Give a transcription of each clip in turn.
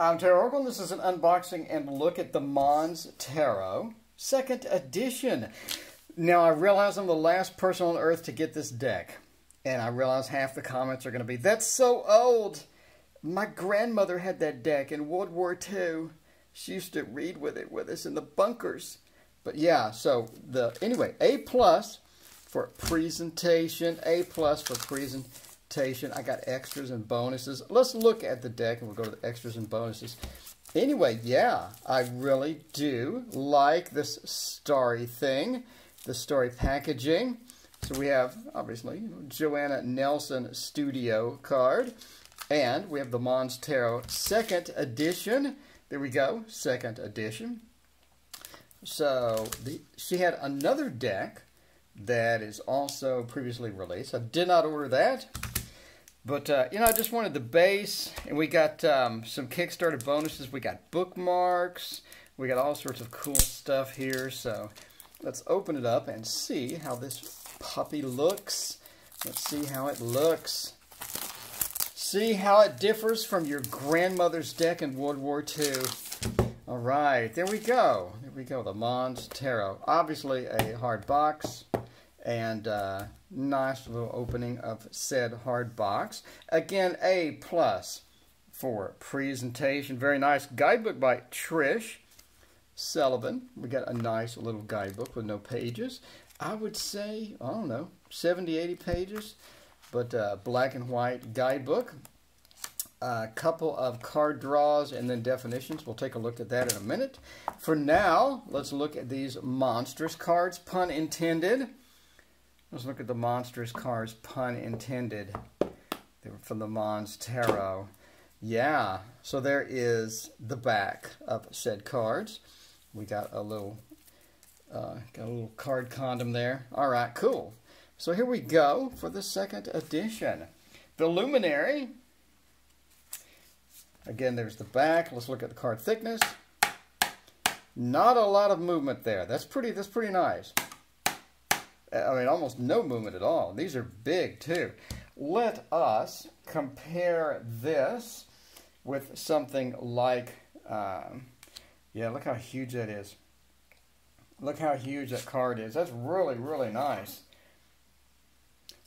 I'm Tarot Oracle, and this is an unboxing and look at the Monstarot 2nd edition. Now, I realize I'm the last person on earth to get this deck, and I realize half the comments are going to be, that's so old. My grandmother had that deck in World War II. She used to read with us in the bunkers. But yeah, so anyway, A+ for presentation, A+ for presentation. I got extras and bonuses. Let's look at the deck and we'll go to the extras and bonuses. Anyway, yeah, I really do like this starry thing, the starry packaging. So we have, obviously, Joanna Nelson Studio card. And we have the Monstarot 2nd edition. There we go, 2nd edition. So she had another deck that is also previously released. I did not order that. But, you know, I just wanted the base, and we got some Kickstarter bonuses. We got bookmarks. We got all sorts of cool stuff here. So let's open it up and see how this puppy looks. Let's see how it looks. See how it differs from your grandmother's deck in World War II. All right, there we go. There we go, the Monstarot. Obviously a hard box. And nice little opening of said hard box. Again, A+ for presentation. Very nice guidebook by Trish Sullivan. We got a nice little guidebook with no pages. I would say, I don't know, 70, 80 pages. But black and white guidebook. A couple of card draws and then definitions. We'll take a look at that in a minute. For now, let's look at these monstrous cards, pun intended. Let's look at the monstrous cards, pun intended. They were from the Monstarot. Yeah, so there is the back of said cards. We got a little card condom there. All right, cool. So here we go for the 2nd edition. The Luminary. Again, there's the back. Let's look at the card thickness. Not a lot of movement there. That's pretty nice. I mean, almost no movement at all. These are big, too. Let us compare this with something like, yeah, look how huge that is. Look how huge that card is. That's really, really nice.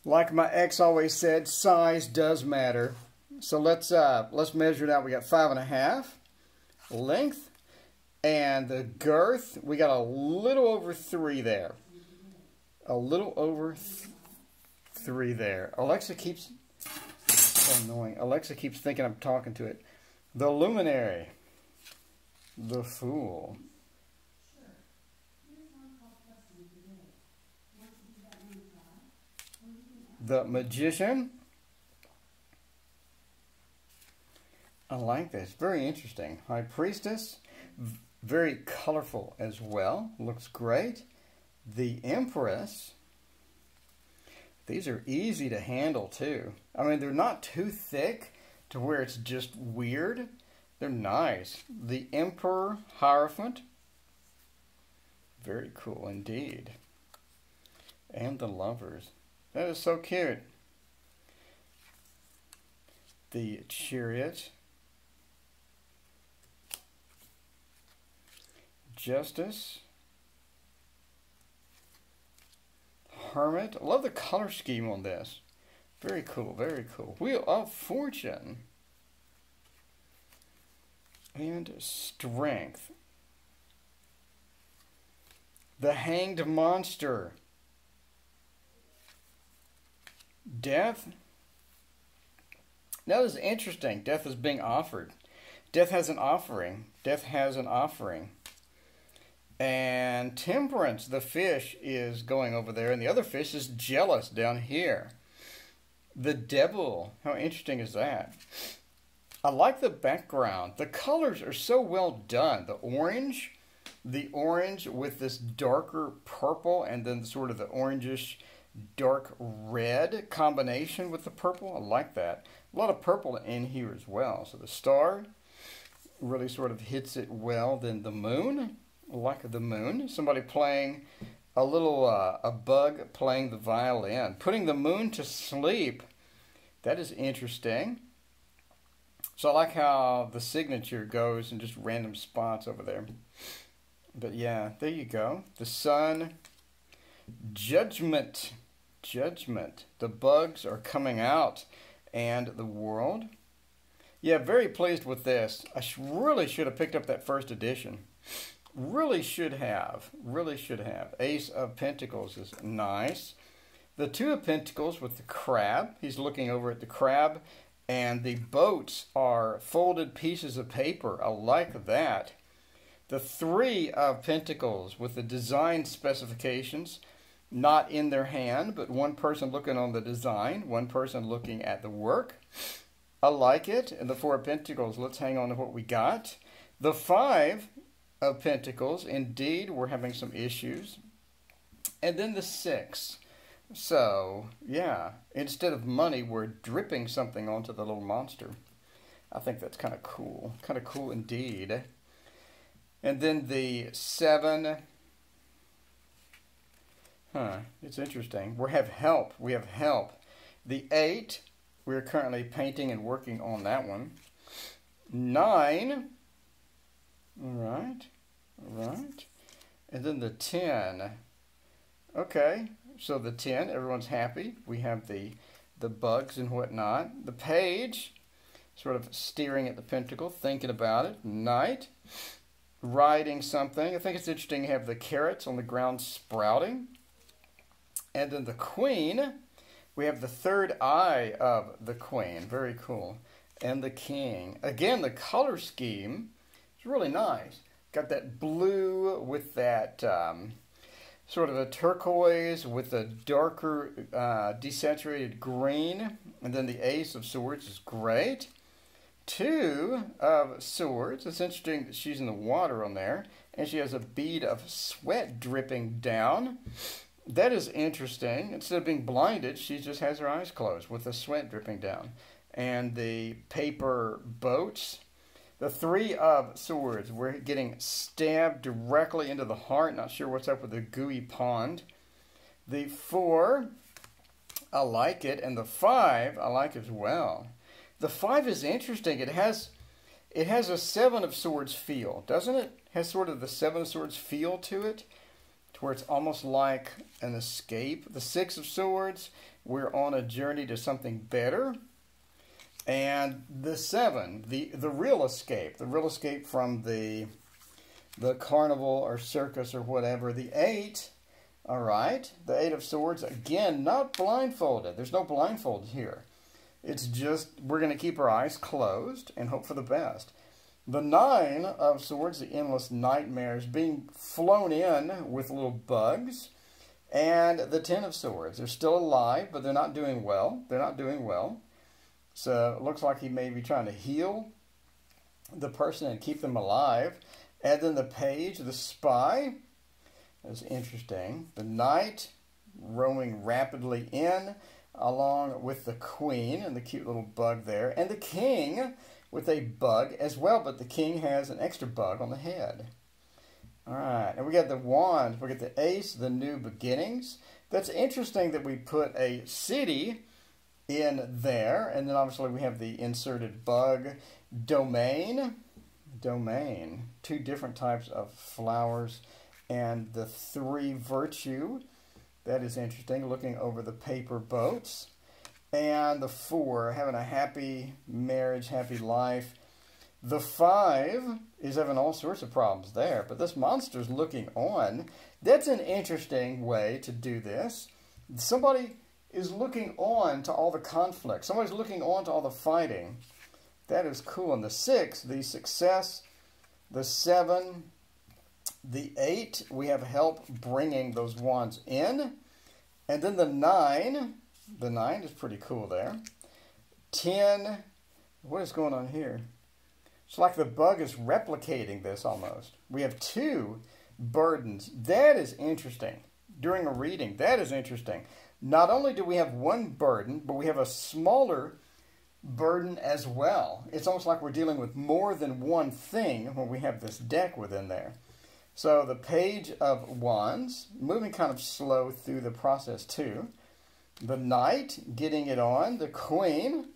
Like my ex always said, size does matter. So let's measure it out. We got 5.5 length, and the girth, we got a little over 3 there. A little over 3 there. Alexa keeps, so annoying. Alexa keeps thinking I'm talking to it. The Luminary. The Fool. The Magician. I like this. Very interesting. High Priestess. Very colorful as well. Looks great. The Empress. These are easy to handle too. I mean, they're not too thick to where it's just weird. They're nice. The Emperor Hierophant. Very cool indeed. And the Lovers. That is so cute. The Chariot. Justice. Hermit. I love the color scheme on this. Very cool, very cool. Wheel of Fortune. And Strength. The Hanged Monster. Death. Now this is interesting. Death is being offered. Death has an offering. Death has an offering. And Temperance, the fish, is going over there, and the other fish is jealous down here. The Devil, how interesting is that? I like the background. The colors are so well done. The orange with this darker purple, and then sort of the orangish dark red combination with the purple. I like that. A lot of purple in here as well. So the star really sort of hits it well. Then the moon. Like the moon, somebody playing a bug playing the violin, putting the moon to sleep. That is interesting. So I like how the signature goes in just random spots over there. But yeah, there you go. The Sun, Judgment, Judgment. The bugs are coming out, and the World. Yeah, very pleased with this. I really should have picked up that first edition. Really should have. Really should have. Ace of Pentacles is nice. The Two of Pentacles with the crab. He's looking over at the crab. And the boats are folded pieces of paper. I like that. The Three of Pentacles with the design specifications. Not in their hand, but one person looking on the design. One person looking at the work. I like it. And the Four of Pentacles, let's hang on to what we got. The Five of Pentacles, indeed, we're having some issues. And then the Six. So, yeah, instead of money, we're dripping something onto the little monster. I think that's kind of cool. Kind of cool indeed. And then the Seven. It's interesting. We have help. We have help. The Eight. We're currently painting and working on that one. 9. All right. All right. And then the 10. Okay. So the 10, everyone's happy. We have the bugs and whatnot. The Page, sort of steering at the pentacle, thinking about it. Knight, riding something. I think it's interesting to have the carrots on the ground sprouting. And then the Queen, we have the third eye of the Queen. Very cool. And the King. Again, the color scheme is really nice. Got that blue with that sort of a turquoise with a darker desaturated green. And then the Ace of Swords is great. Two of Swords. It's interesting that she's in the water on there. And she has a bead of sweat dripping down. That is interesting. Instead of being blinded, she just has her eyes closed with the sweat dripping down. And the paper boats. The Three of Swords. We're getting stabbed directly into the heart. Not sure what's up with the gooey pond. The 4, I like it. And the 5, I like as well. The 5 is interesting. It has a Seven of Swords feel, doesn't it? It has sort of the Seven of Swords feel to it, to where it's almost like an escape. The 6 of Swords, we're on a journey to something better. And the 7, the real escape from the carnival or circus or whatever. The 8, all right, the 8 of Swords, again, not blindfolded. There's no blindfold here. It's just we're going to keep our eyes closed and hope for the best. The 9 of Swords, the endless nightmares, being flown in with little bugs. And the 10 of Swords, they're still alive, but they're not doing well. They're not doing well. So it looks like he may be trying to heal the person and keep them alive. And then the Page, the Spy. That's interesting. The Knight rowing rapidly in along with the Queen and the cute little bug there. And the King with a bug as well, but the King has an extra bug on the head. All right, and we got the Wands. We got the Ace, the New Beginnings. That's interesting that we put a city in there, and then obviously we have the inserted bug. Domain, two different types of flowers, and the 3 Virtue. That is interesting, looking over the paper boats. And the 4, having a happy marriage, happy life. The 5 is having all sorts of problems there, but this monster's looking on. That's an interesting way to do this. Somebody is looking on to all the conflict. Somebody's looking on to all the fighting. That is cool. And the 6, the Success. The 7, the 8, we have help bringing those wands in. And then the 9 is pretty cool there. 10, what is going on here? It's like the bug is replicating this almost. We have 2 burdens. That is interesting. During a reading, that is interesting. Not only do we have 1 burden, but we have a smaller burden as well. It's almost like we're dealing with more than one thing when we have this deck within there. So the Page of Wands, moving kind of slow through the process too. The Knight, getting it on. The Queen.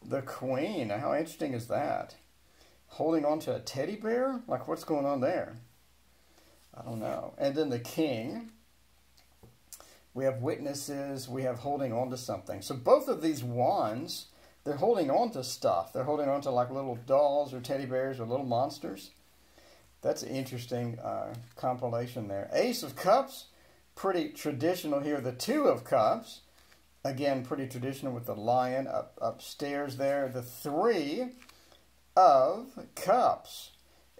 The Queen. How interesting is that? Holding on to a teddy bear? Like, what's going on there? I don't know. And then the King. We have Witnesses. We have holding on to something. So both of these wands, they're holding on to stuff. They're holding on to like little dolls or teddy bears or little monsters. That's an interesting compilation there. Ace of Cups. Pretty traditional here. The Two of Cups. Again, pretty traditional with the lion upstairs there. The Three of Cups.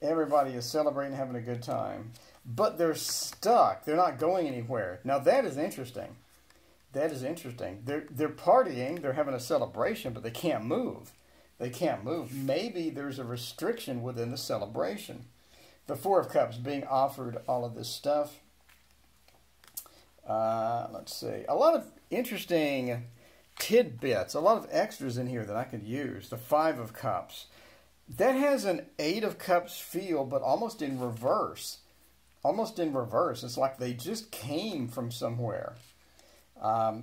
Everybody is celebrating, having a good time. But they're stuck. They're not going anywhere. Now that is interesting. That is interesting. They're partying. They're having a celebration, but they can't move. They can't move. Maybe there's a restriction within the celebration. The Four of Cups being offered all of this stuff. Let's see. A lot of interesting tidbits. A lot of extras in here that I could use. The Five of Cups. That has an Eight of Cups feel, but almost in reverse. Almost in reverse. It's like they just came from somewhere.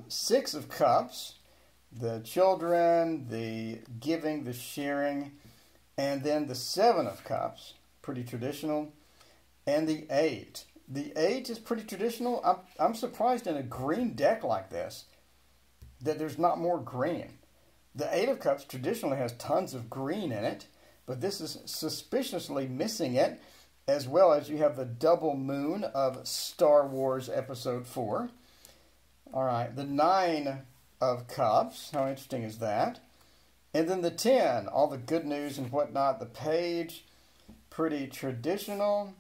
Six of Cups. The children, the giving, the sharing. And then the Seven of Cups. Pretty traditional. And the Eight. The Eight is pretty traditional. I'm surprised in a green deck like this that there's not more green. The Eight of Cups traditionally has tons of green in it, but this is suspiciously missing it, as well as you have the double moon of Star Wars Episode 4. All right, the Nine of Cups. How interesting is that? And then the 10, all the good news and whatnot. The Page, pretty traditional.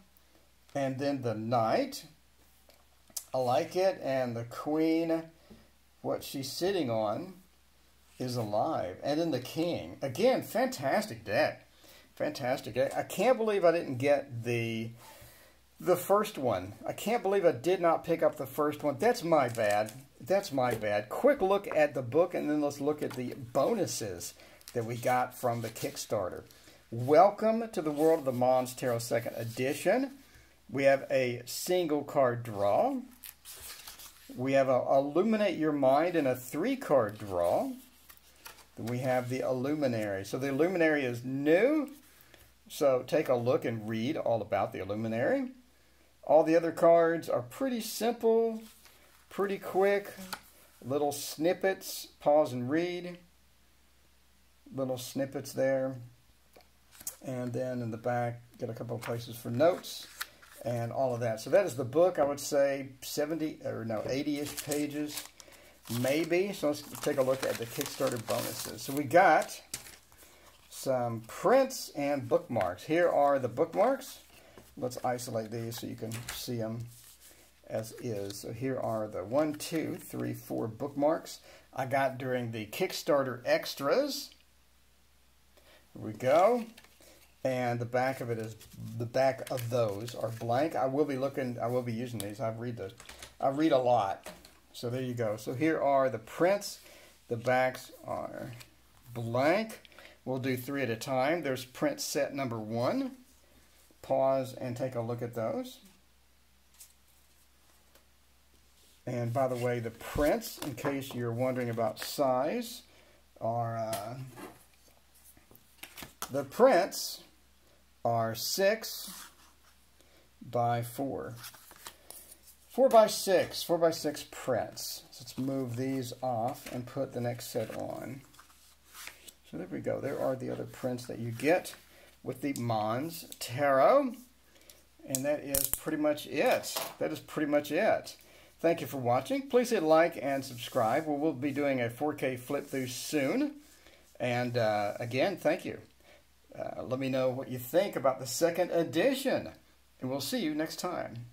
And then the Knight, I like it. And the Queen, what she's sitting on, is alive. And then the King. Again, fantastic deck. Fantastic deck. I can't believe I didn't get the first one. I can't believe I did not pick up the first one. That's my bad. That's my bad. Quick look at the book, and then let's look at the bonuses that we got from the Kickstarter. Welcome to the World of the Monstarot 2nd Edition. We have a single card draw. We have a Illuminate Your Mind in a 3-card draw. Then we have the Illuminary. So the Illuminary is new. So take a look and read all about the Illuminary. All the other cards are pretty simple, pretty quick. Little snippets. Pause and read. Little snippets there. And then in the back, get a couple of places for notes. And all of that. So that is the book. I would say 80-ish pages, maybe. So let's take a look at the Kickstarter bonuses. So we got some prints and bookmarks. Here are the bookmarks. Let's isolate these so you can see them as is. So here are the 1, 2, 3, 4 bookmarks I got during the Kickstarter extras. Here we go. And the back of it is, the back of those are blank. I will be using these. I read a lot. So there you go. So here are the prints. The backs are blank. We'll do 3 at a time. There's print set number 1. Pause and take a look at those. And by the way, the prints, in case you're wondering about size, are the prints are 6 by 4. 4 by 6. 4 by 6 prints. So let's move these off and put the next set on. So there we go. There are the other prints that you get with the Monstarot. And that is pretty much it. That is pretty much it. Thank you for watching. Please hit like and subscribe. We will be doing a 4K flip through soon. And again, thank you. Let me know what you think about the 2nd edition, and we'll see you next time.